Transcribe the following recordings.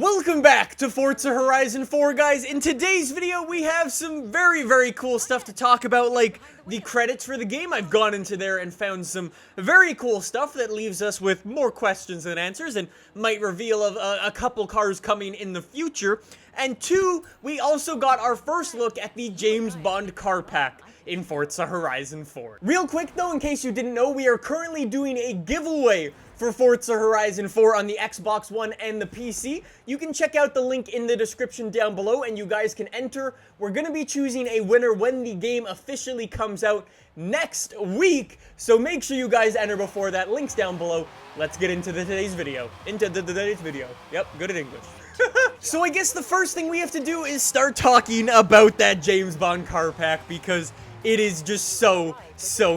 Welcome back to Forza Horizon 4, guys. In today's video, we have some very cool stuff to talk about, like the credits for the game. I've gone into there and found some very cool stuff that leaves us with more questions than answers and might reveal a couple cars coming in the future. And two, we also got our first look at the James Bond car pack in Forza Horizon 4. Real quick though, in case you didn't know, we are currently doing a giveaway for Forza Horizon 4 on the Xbox One and the PC. You can check out the link in the description down below and you guys can enter. We're going to be choosing a winner when the game officially comes out next week, so make sure you guys enter before that. Link's down below. Let's get into today's video. Yep, good at English. So I guess the first thing we have to do is start talking about that James Bond car pack, because it is just so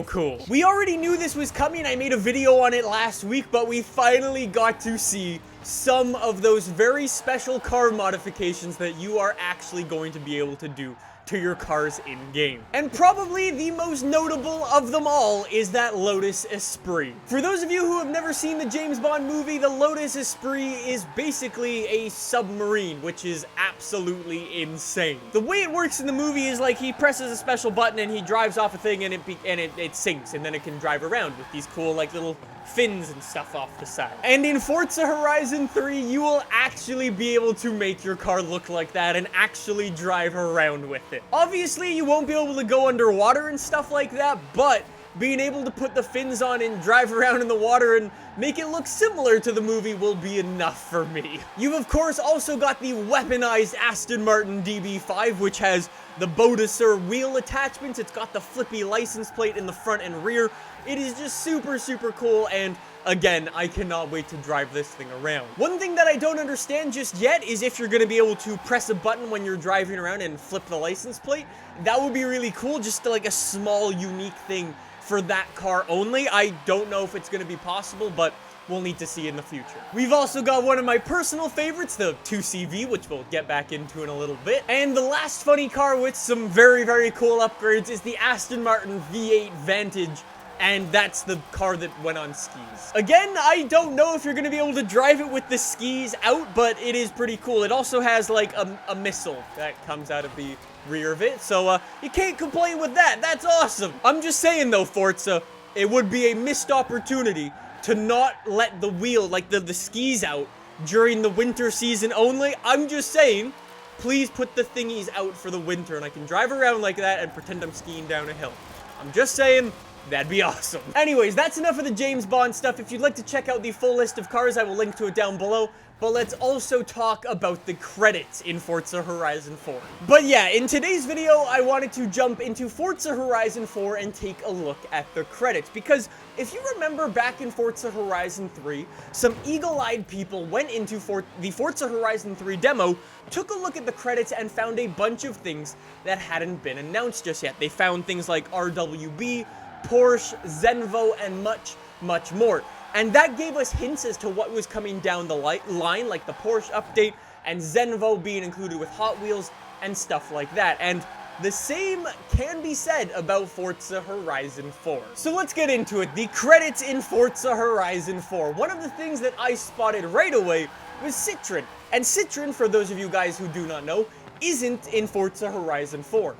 cool. We already knew this was coming. I made a video on it last week, but we finally got to see some of those very special car modifications that you are actually going to be able to do to your cars in-game. And probably the most notable of them all is that Lotus Esprit. For those of you who have never seen the James Bond movie, the Lotus Esprit is basically a submarine, which is absolutely insane. The way it works in the movie is like he presses a special button and he drives off a thing and it sinks, and then it can drive around with these cool like little fins and stuff off the side. And in Forza Horizon 3, you will actually be able to make your car look like that and actually drive around with it. Obviously, you won't be able to go underwater and stuff like that, but being able to put the fins on and drive around in the water and make it look similar to the movie will be enough for me. You've of course also got the weaponized Aston Martin DB5, which has the Bodasur wheel attachments. It's got the flippy license plate in the front and rear. It is just super cool, and again, I cannot wait to drive this thing around. One thing that I don't understand just yet is if you're going to be able to press a button when you're driving around and flip the license plate. That would be really cool, just like a small unique thing for that car only. I don't know if it's going to be possible, but we'll need to see in the future. We've also got one of my personal favorites, the 2CV, which we'll get back into in a little bit. And the last funny car with some very cool upgrades is the Aston Martin V8 Vantage. And that's the car that went on skis. Again, I don't know if you're going to be able to drive it with the skis out, but it is pretty cool. It also has like a missile that comes out of the rear of it, so you can't complain with that. That's awesome. I'm just saying though, Forza, it would be a missed opportunity to not let the wheel, like the skis out during the winter season only. I'm just saying, please put the thingies out for the winter and I can drive around like that and pretend I'm skiing down a hill. I'm just saying, that'd be awesome. Anyways, that's enough of the James Bond stuff. If you'd like to check out the full list of cars, I will link to it down below. But let's also talk about the credits in Forza Horizon 4. But yeah, in today's video, I wanted to jump into Forza Horizon 4 and take a look at the credits. Because if you remember back in Forza Horizon 3, some eagle-eyed people went into the Forza Horizon 3 demo, took a look at the credits, and found a bunch of things that hadn't been announced just yet. They found things like RWB, Porsche, Zenvo, and much more. And that gave us hints as to what was coming down the line, like the Porsche update and Zenvo being included with Hot Wheels and stuff like that. And the same can be said about Forza Horizon 4. So let's get into it. The credits in Forza Horizon 4. One of the things that I spotted right away was Citroen. And Citroen, for those of you guys who do not know, isn't in Forza Horizon 4.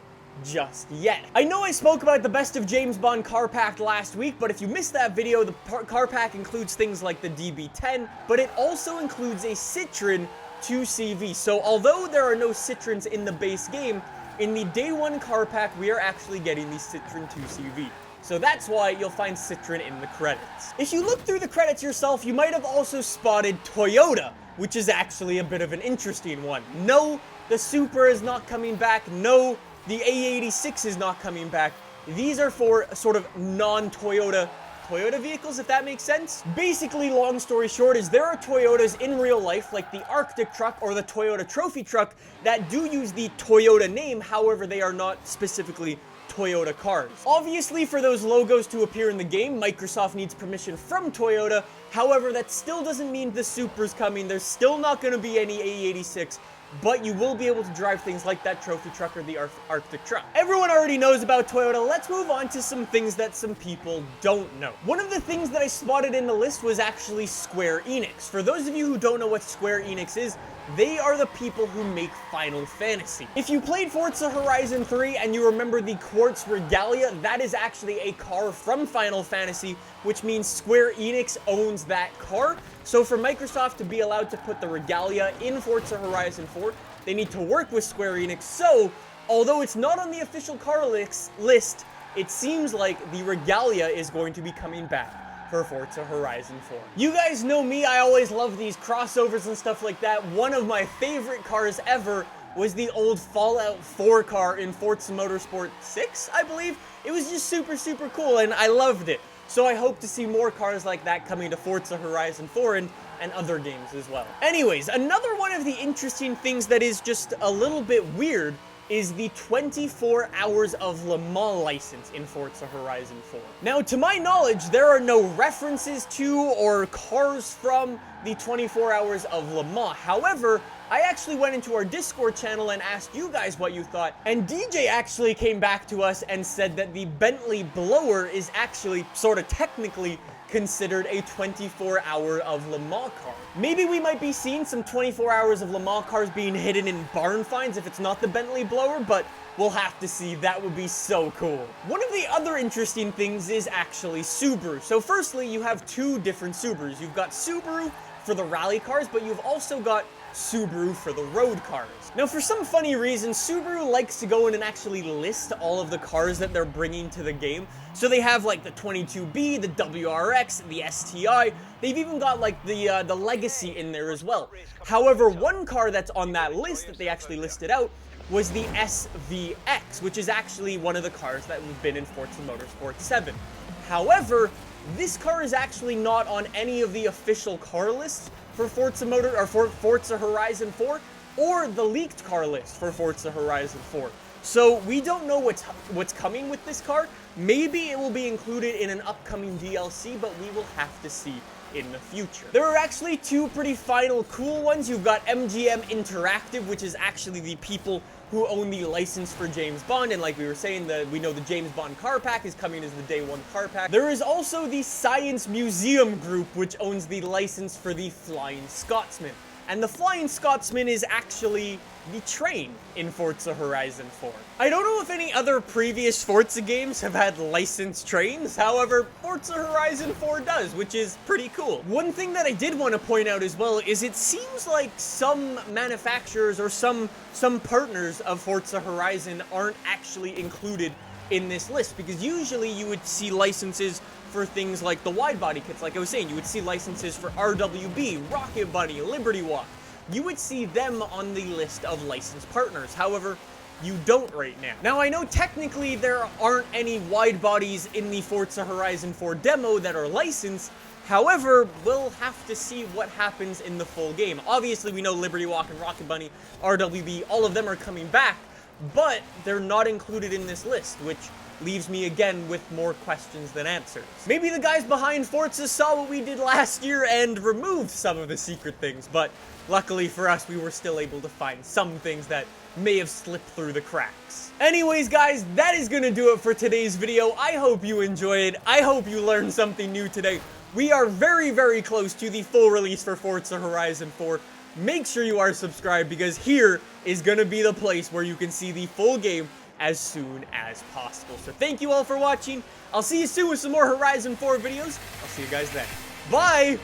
Just yet. I know I spoke about the Best of James Bond car pack last week, but if you missed that video, the car pack includes things like the DB10, but it also includes a Citroen 2CV. So although there are no Citroens in the base game, in the day one car pack, we are actually getting the Citroen 2CV. So that's why you'll find Citroen in the credits. If you look through the credits yourself, you might have also spotted Toyota, which is actually a bit of an interesting one. No, the Supra is not coming back. No, the A86 is not coming back. These are for sort of non-Toyota vehicles, if that makes sense. Basically, long story short, is there are Toyotas in real life, like the Arctic truck or the Toyota Trophy truck, that do use the Toyota name. However, they are not specifically Toyota cars. Obviously, for those logos to appear in the game, Microsoft needs permission from Toyota. However, that still doesn't mean the Supra's coming. There's still not going to be any A86. But you will be able to drive things like that trophy truck or the Arctic truck. Everyone already knows about Toyota. Let's move on to some things that some people don't know. One of the things that I spotted in the list was actually Square Enix. For those of you who don't know what Square Enix is, They are the people who make Final Fantasy. If you played Forza Horizon 3 and you remember the Quartz Regalia, that is actually a car from Final Fantasy, which means Square Enix owns that car. So for Microsoft to be allowed to put the Regalia in Forza Horizon 4, they need to work with Square Enix. So, although it's not on the official car list, it seems like the Regalia is going to be coming back for Forza Horizon 4. You guys know me, I always love these crossovers and stuff like that. One of my favorite cars ever was the old Fallout 4 car in Forza Motorsport 6, I believe. It was just super, super cool, and I loved it. So I hope to see more cars like that coming to Forza Horizon 4 and other games as well. Anyways, another one of the interesting things that is just a little bit weird is the 24 Hours of Lemans license in Forza Horizon 4. Now, to my knowledge, there are no references to or cars from the 24 Hours of Lemans. However, I actually went into our Discord channel and asked you guys what you thought, and DJ actually came back to us and said that the Bentley blower is actually, sort of technically, considered a 24 Hour of Le Mans car. Maybe we might be seeing some 24 Hours of Le Mans cars being hidden in barn finds if it's not the Bentley blower, but we'll have to see. That would be so cool. One of the other interesting things is actually Subaru. So firstly, you have two different Subarus. You've got Subaru for the rally cars, but you've also got Subaru for the road cars. Now, for some funny reason, Subaru likes to go in and actually list all of the cars that they're bringing to the game. So they have like the 22B, the WRX, the STI. They've even got like the Legacy in there as well. However, one car that's on that list that they actually listed out was the SVX, which is actually one of the cars that have been in Forza Motorsport 7. However, this car is actually not on any of the official car lists for Forza Horizon 4 or the leaked car list for Forza Horizon 4. So we don't know what's coming with this car. Maybe it will be included in an upcoming DLC, but we will have to see in the future. There are actually two pretty final cool ones. You've got MGM Interactive, which is actually the people who own the license for James Bond, and like we were saying, we know the James Bond car pack is coming as the day one car pack. There is also the Science Museum Group, which owns the license for the Flying Scotsman. And the Flying Scotsman is actually the train in Forza Horizon 4. I don't know if any other previous Forza games have had licensed trains, however, Forza Horizon 4 does, which is pretty cool. One thing that I did want to point out as well is it seems like some manufacturers or some partners of Forza Horizon aren't actually included in this list, because usually you would see licenses for things like the wide body kits. Like I was saying, you would see licenses for RWB, Rocket Bunny, Liberty Walk. You would see them on the list of licensed partners. However, you don't right now. Now, I know technically there aren't any wide bodies in the Forza Horizon 4 demo that are licensed. However, we'll have to see what happens in the full game. Obviously, we know Liberty Walk and Rocket Bunny, RWB, all of them are coming back, but they're not included in this list, which leaves me again with more questions than answers. Maybe the guys behind Forza saw what we did last year and removed some of the secret things, but luckily for us, we were still able to find some things that may have slipped through the cracks. Anyways, guys, that is gonna do it for today's video. I hope you enjoyed it. I hope you learned something new today. We are very, very close to the full release for Forza Horizon 4. Make sure you are subscribed, because here is gonna be the place where you can see the full game as soon as possible. So thank you all for watching. I'll see you soon with some more Horizon 4 videos. I'll see you guys then. Bye!